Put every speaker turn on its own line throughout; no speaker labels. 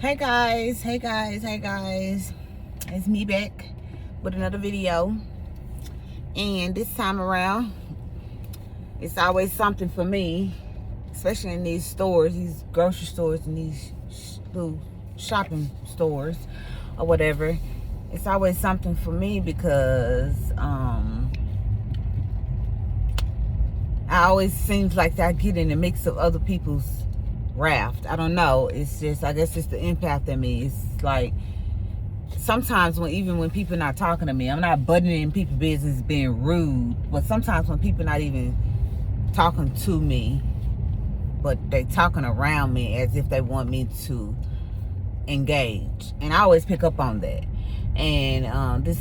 Hey guys, it's me back with another video, and this time around it's always something for me, especially in these stores, these grocery stores and these little shopping stores or whatever. It's always something for me because I always seems like I get in the mix of other people's raft. I don't know. It's just, I guess it's the empath in me. It's like sometimes even when people not talking to me, I'm not butting in people's business being rude, but sometimes when people not even talking to me, but they talking around me as if they want me to engage, and I always pick up on that. And this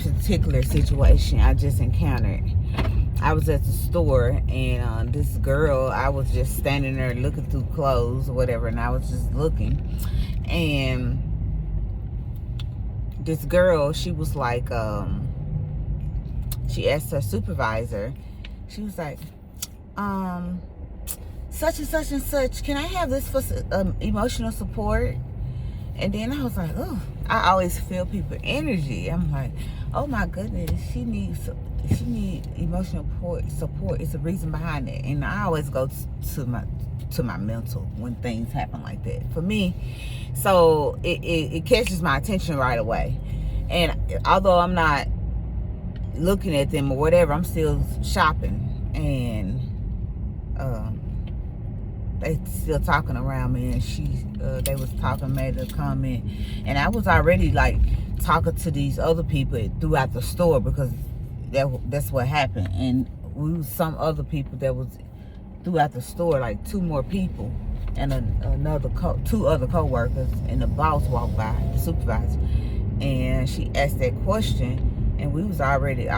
particular situation I just encountered. I was at the store, and this girl, I was just standing there looking through clothes or whatever, and I was just looking, and this girl, she was like, she asked her supervisor, she was like, such and such and such, can I have this for emotional support? And then I was like, oh, I always feel people's energy. I'm like, oh my goodness, she needs emotional support. It's a reason behind it. And I always go to my mental when things happen like that for me. So it catches my attention right away. And although I'm not looking at them or whatever, I'm still shopping, and they still talking around me, and they was talking, made a comment, and I was already like talking to these other people throughout the store, because that's what happened. And we was some other people that was throughout the store, like two more people, and two other co-workers, and the boss walked by, the supervisor, and she asked that question, and we was already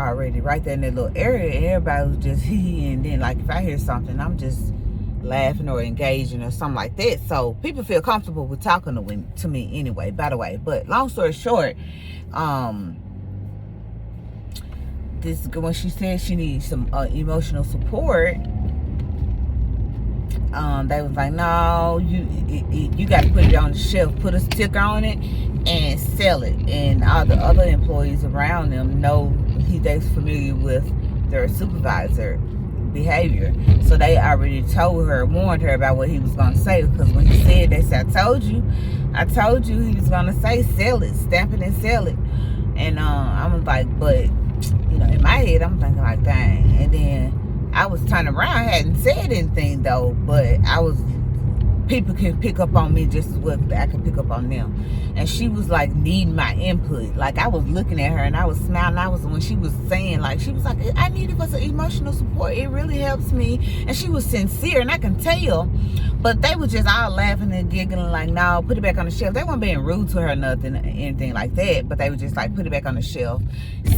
right there in that little area, and everybody was just and then like if I hear something, I'm just laughing or engaging or something like that. So people feel comfortable with talking to me anyway, by the way. But long story short, this, when she said she needs some emotional support, they was like, no, you got to put it on the shelf, put a sticker on it and sell it. And all the other employees around them know they're familiar with their supervisor behavior, so they already warned her about what he was going to say, because when he said, they said, I told you he was going to say sell it, stamp it and sell it. And I was like, but in my head I'm thinking like, dang. And then I was turning around, I hadn't said anything though, but people can pick up on me just as well as I can pick up on them. And she was like needing my input. Like I was looking at her and I was smiling. When she was saying, like, she was like, I need it for some emotional support. It really helps me. And she was sincere, and I can tell. But they were just all laughing and giggling like, no, put it back on the shelf. They weren't being rude to her or nothing, anything like that. But they were just like, put it back on the shelf,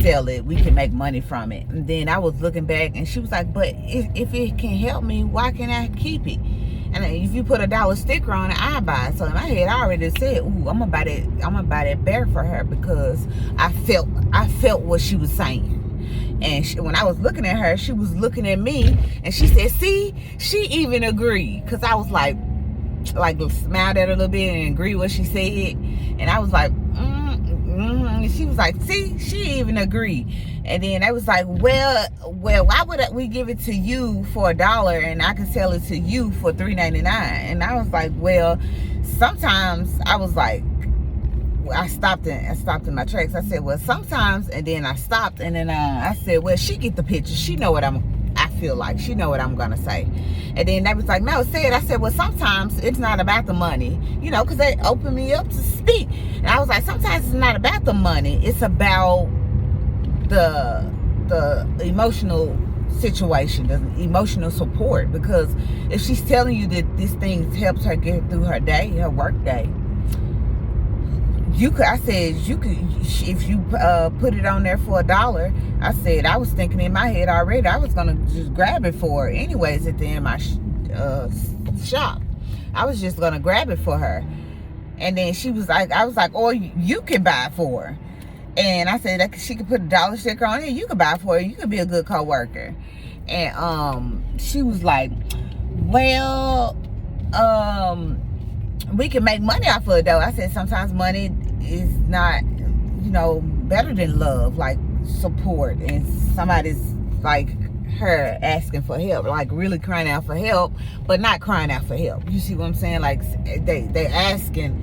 sell it. We can make money from it. And then I was looking back, and she was like, but if it can help me, why can't I keep it? And if you put a $1 sticker on it, I buy it. So in my head, I already said, ooh, I'm gonna buy that bear for her, because I felt what she was saying. And when I was looking at her, she was looking at me, and she said, see, she even agreed. Because I was like smiled at her a little bit and agreed what she said. And I was like, and she was like, see, she even agreed. And then I was like, well, why would we give it to you for $1 and I can sell it to you for $3.99? And I was like, well, sometimes I was like, I stopped in my tracks. I said, well, sometimes, and then I stopped, and then I said, well, she get the picture. She know what I feel like. She know what I'm gonna say. And then they was like, no, say it. I said, well, sometimes it's not about the money, because they opened me up to speak. And I was like, sometimes it's not about the money. It's about the emotional situation, the emotional support. Because if she's telling you that this thing helps her get through her day, her work day, I said, if you put it on there for $1, I said, I was thinking in my head already, I was gonna just grab it for her anyways at the end of my shop. I was just gonna grab it for her. And then she was like, I was like, or you can buy it for her. And I said that she could put a $1 sticker on it, you could buy it for her, you could be a good co-worker. And she was like, well, we can make money off of it though. I said sometimes money is not, better than love, like support, and somebody's like her asking for help, like really crying out for help, but not crying out for help. You see what I'm saying? Like they asking,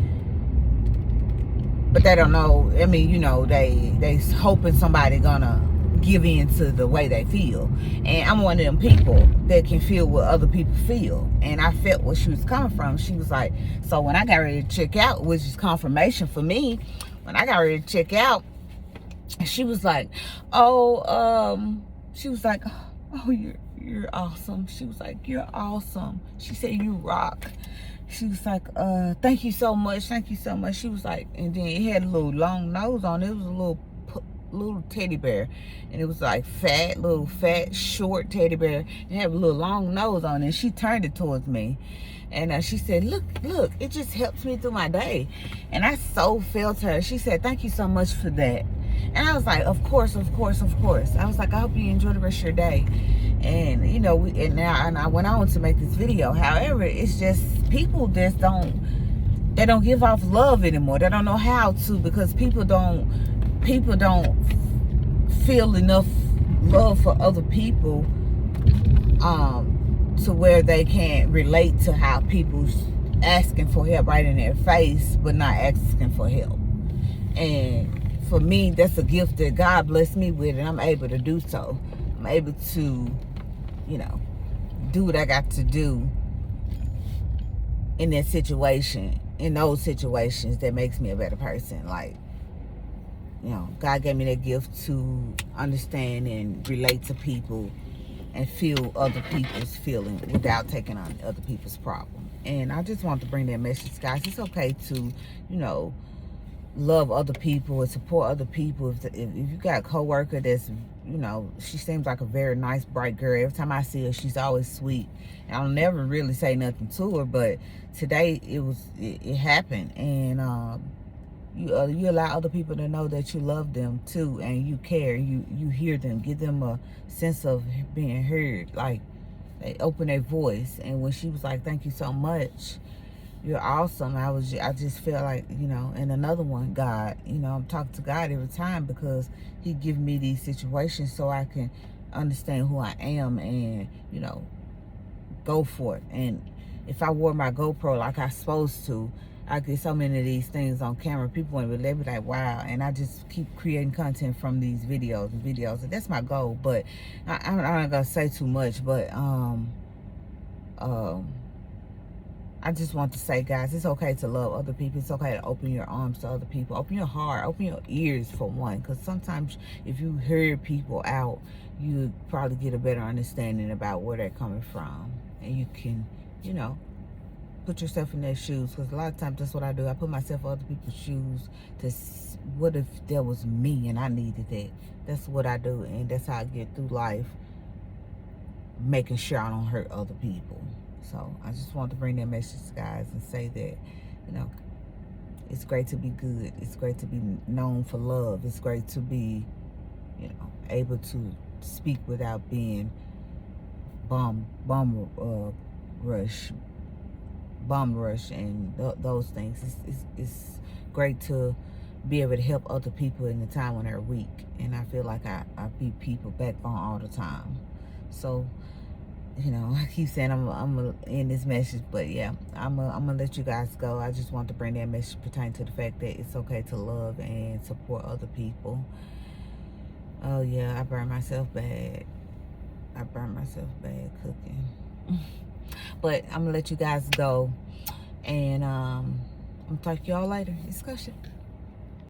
but they don't know. I mean, they hoping somebody gonna give in to the way they feel. And I'm one of them people that can feel what other people feel. And I felt where she was coming from. She was like, so when I got ready to check out, which is confirmation for me, when I got ready to check out, she was like, oh, you're awesome. She was like, you're awesome. She said, you rock. She was like, thank you so much. Thank you so much. She was like, and then it had a little long nose on it. It was a little teddy bear, and it was like little fat short teddy bear, and had a little long nose on it. And she turned it towards me, and she said, look, it just helps me through my day. And I so felt her. She said, thank you so much for that. And I was like, of course. I was like, I hope you enjoy the rest of your day. And and I went on to make this video. However, it's just people just don't give off love anymore. They don't know how to, because people don't feel enough love for other people to where they can relate to how people's asking for help right in their face but not asking for help. And for me, that's a gift that God blessed me with, and I'm able to do so. I'm able to do what I got to do in that situation, in those situations, that makes me a better person. Like, God gave me that gift to understand and relate to people and feel other people's feeling without taking on other people's problem. And I just want to bring that message, guys. It's okay to, love other people and support other people. If you got a coworker that's, she seems like a very nice, bright girl. Every time I see her, she's always sweet. And I'll never really say nothing to her, but today it happened. And you allow other people to know that you love them too, and you care. You hear them, give them a sense of being heard. Like, they open their voice. And when she was like, thank you so much, you're awesome, I just feel like, and another one, God, I'm talking to God every time, because he give me these situations so I can understand who I am and, go for it. And if I wore my GoPro like I supposed to, I get so many of these things on camera, people want to be like, wow. And I just keep creating content from these videos, and that's my goal. But I'm not gonna say too much, but I just want to say, guys, it's okay to love other people. It's okay to open your arms to other people. Open your heart, open your ears for one. Because sometimes if you hear people out, you probably get a better understanding about where they're coming from. And you can, put yourself in their shoes. Because a lot of times that's what I do. I put myself in other people's shoes. What if that was me and I needed that? That's what I do. And that's how I get through life, making sure I don't hurt other people. So I just want to bring that message, guys, and say that, it's great to be good. It's great to be known for love. It's great to be, able to speak without being bomb rush, and those things. It's great to be able to help other people in the time when they're weak. And I feel like I beat people backbone all the time. So, I keep saying I'm gonna end this message, but yeah, I'm gonna let you guys go. I just want to bring that message pertaining to the fact that it's okay to love and support other people. Oh yeah, I burned myself bad. Cooking. But I'm gonna let you guys go, and I'm gonna talk to y'all later. Discussion.